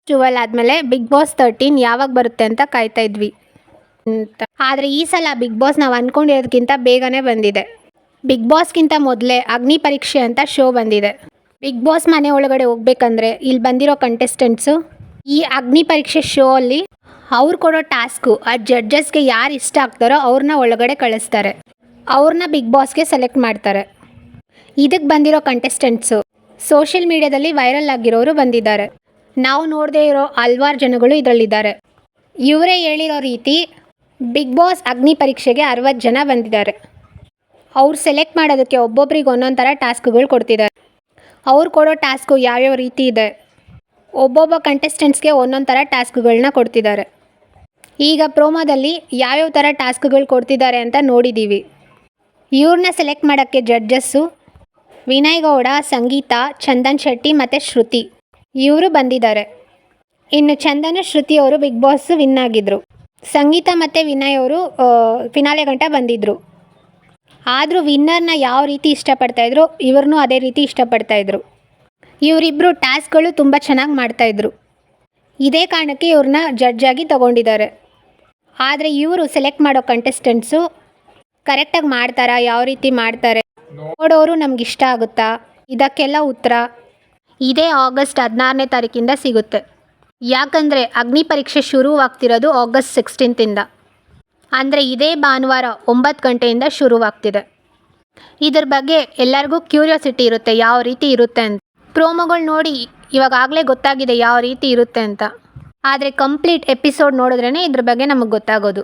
12 ಆದಮೇಲೆ big boss 13 ಯಾವಾಗ ಬರುತ್ತೆ ಅಂತ ಕಾಯ್ತಾ ಇದ್ವಿ. ಆದರೆ ಈ ಸಲ ಬಿಗ್ ಬಾಸ್ ನಾವು ಅಂದ್ಕೊಂಡಿರೋದಕ್ಕಿಂತ ಬೇಗನೆ ಬಂದಿದೆ. ಬಿಗ್ ಬಾಸ್ಗಿಂತ ಮೊದಲೇ ಅಗ್ನಿ ಪರೀಕ್ಷೆ ಅಂತ ಶೋ ಬಂದಿದೆ. ಬಿಗ್ ಬಾಸ್ ಮನೆ ಒಳಗಡೆ ಹೋಗ್ಬೇಕಂದ್ರೆ ಇಲ್ಲಿ ಬಂದಿರೋ ಕಂಟೆಸ್ಟೆಂಟ್ಸು ಈ ಅಗ್ನಿ ಪರೀಕ್ಷೆ ಶೋ ಅಲ್ಲಿ ಅವ್ರು ಕೊಡೋ ಟಾಸ್ಕು ಆ ಜಡ್ಜಸ್ಗೆ ಯಾರು ಇಷ್ಟ ಆಗ್ತಾರೋ ಅವ್ರನ್ನ ಒಳಗಡೆ ಕಳಿಸ್ತಾರೆ. ಅವ್ರನ್ನ ಬಿಗ್ ಬಾಸ್ಗೆ ಸೆಲೆಕ್ಟ್ ಮಾಡ್ತಾರೆ. ಇದಕ್ಕೆ ಬಂದಿರೋ ಕಂಟೆಸ್ಟೆಂಟ್ಸು ಸೋಷಿಯಲ್ ಮೀಡಿಯಾದಲ್ಲಿ ವೈರಲ್ ಆಗಿರೋರು ಬಂದಿದ್ದಾರೆ. ನಾವು ನೋಡದೇ ಇರೋ ಹಲ್ವಾರು ಜನಗಳು ಇದರಲ್ಲಿದ್ದಾರೆ. ಇವರೇ ಹೇಳಿರೋ ರೀತಿ ಬಿಗ್ ಬಾಸ್ ಅಗ್ನಿ ಪರೀಕ್ಷೆಗೆ 60 ಜನ ಬಂದಿದ್ದಾರೆ. ಅವ್ರು ಸೆಲೆಕ್ಟ್ ಮಾಡೋದಕ್ಕೆ ಒಬ್ಬೊಬ್ರಿಗೆ ಒಂದೊಂದು ಥರ ಟಾಸ್ಕ್ಗಳು ಕೊಡ್ತಿದ್ದಾರೆ. ಅವ್ರು ಕೊಡೋ ಟಾಸ್ಕು ಯಾವ್ಯಾವ ರೀತಿ ಇದೆ, ಒಬ್ಬೊಬ್ಬ ಕಂಟೆಸ್ಟೆಂಟ್ಸ್ಗೆ ಒಂದೊಂದು ಥರ ಟಾಸ್ಕ್ಗಳನ್ನ ಕೊಡ್ತಿದ್ದಾರೆ. ಈಗ ಪ್ರೋಮೋದಲ್ಲಿ ಯಾವ್ಯಾವ ಥರ ಟಾಸ್ಕ್ಗಳು ಕೊಡ್ತಿದ್ದಾರೆ ಅಂತ ನೋಡಿದ್ದೀವಿ. ಇವ್ರನ್ನ ಸೆಲೆಕ್ಟ್ ಮಾಡೋಕ್ಕೆ ಜಡ್ಜಸ್ಸು ವಿನಯ್ ಗೌಡ, ಸಂಗೀತ, ಚಂದನ್ ಶೆಟ್ಟಿ ಮತ್ತು ಶ್ರುತಿ ಇವರು ಬಂದಿದ್ದಾರೆ. ಇನ್ನು ಚಂದನ್ ಶ್ರುತಿ ಅವರು ಬಿಗ್ ಬಾಸ್ ವಿನ್ ಆಗಿದ್ದರು. ಸಂಗೀತ ಮತ್ತು ವಿನಯ್ ಅವರು ಫಿನಾಲೆ ಗಂಟ ಬಂದಿದ್ದರು. ಆದರೂ ವಿನ್ನರ್ನ ಯಾವ ರೀತಿ ಇಷ್ಟಪಡ್ತಾಯಿದ್ರು ಇವ್ರನ್ನೂ ಅದೇ ರೀತಿ ಇಷ್ಟಪಡ್ತಾಯಿದ್ರು. ಇವರಿಬ್ಬರು ಟಾಸ್ಕ್ಗಳು ತುಂಬ ಚೆನ್ನಾಗಿ ಮಾಡ್ತಾಯಿದ್ರು. ಇದೇ ಕಾರಣಕ್ಕೆ ಇವ್ರನ್ನ ಜಡ್ಜಾಗಿ ತಗೊಂಡಿದ್ದಾರೆ. ಆದರೆ ಇವರು ಸೆಲೆಕ್ಟ್ ಮಾಡೋ ಕಂಟೆಸ್ಟೆಂಟ್ಸು ಕರೆಕ್ಟಾಗಿ ಮಾಡ್ತಾರಾ, ಯಾವ ರೀತಿ ಮಾಡ್ತಾರೆ, ನೋಡೋರು ನಮ್ಗೆ ಇಷ್ಟ ಆಗುತ್ತಾ, ಇದಕ್ಕೆಲ್ಲ ಉತ್ತರ ಇದೇ ಆಗಸ್ಟ್ 16ನೇ ತಾರೀಕಿಂದ ಸಿಗುತ್ತೆ. ಯಾಕಂದರೆ ಅಗ್ನಿ ಪರೀಕ್ಷೆ ಶುರುವಾಗ್ತಿರೋದು ಆಗಸ್ಟ್ 16ಇಂದ. ಅಂದರೆ ಇದೇ ಭಾನುವಾರ 9 ಗಂಟೆಯಿಂದ ಶುರುವಾಗ್ತಿದೆ. ಇದ್ರ ಬಗ್ಗೆ ಎಲ್ಲರಿಗೂ ಕ್ಯೂರಿಯಾಸಿಟಿ ಇರುತ್ತೆ ಯಾವ ರೀತಿ ಇರುತ್ತೆ ಅಂತ. ಪ್ರೋಮೋಗಳು ನೋಡಿ ಇವಾಗಲೇ ಗೊತ್ತಾಗಿದೆ ಯಾವ ರೀತಿ ಇರುತ್ತೆ ಅಂತ. ಆದರೆ ಕಂಪ್ಲೀಟ್ ಎಪಿಸೋಡ್ ನೋಡಿದ್ರೇ ಇದ್ರ ಬಗ್ಗೆ ನಮಗೆ ಗೊತ್ತಾಗೋದು.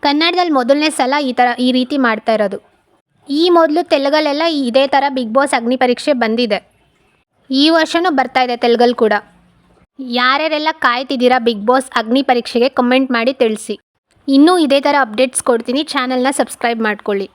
ಕನ್ನಡದಲ್ಲಿ ಮೊದಲನೇ ಸಲ ಈ ರೀತಿ ಮಾಡ್ತಾ ಇರೋದು. ಈ ಮೊದಲು ತೆಲುಗಲ್ಲೆಲ್ಲ ಇದೇ ಥರ ಬಿಗ್ ಬಾಸ್ ಅಗ್ನಿ ಪರೀಕ್ಷೆ ಬಂದಿದೆ. ಈ ವರ್ಷವೂ ಬರ್ತಾ ಇದೆ ತೆಲುಗಲ್ಲಿ ಕೂಡ. ಯಾರ್ಯಾರೆಲ್ಲ ಕಾಯ್ತಿದ್ದೀರಾ ಬಿಗ್ ಬಾಸ್ ಅಗ್ನಿ ಪರೀಕ್ಷೆಗೆ ಕಮೆಂಟ್ ಮಾಡಿ ತಿಳಿಸಿ. ಇನ್ನೂ ಇದೇ ಥರ ಅಪ್ಡೇಟ್ಸ್ ಕೊಡ್ತೀನಿ. ಚಾನಲ್ನ ಸಬ್ಸ್ಕ್ರೈಬ್ ಮಾಡ್ಕೊಳ್ಳಿ.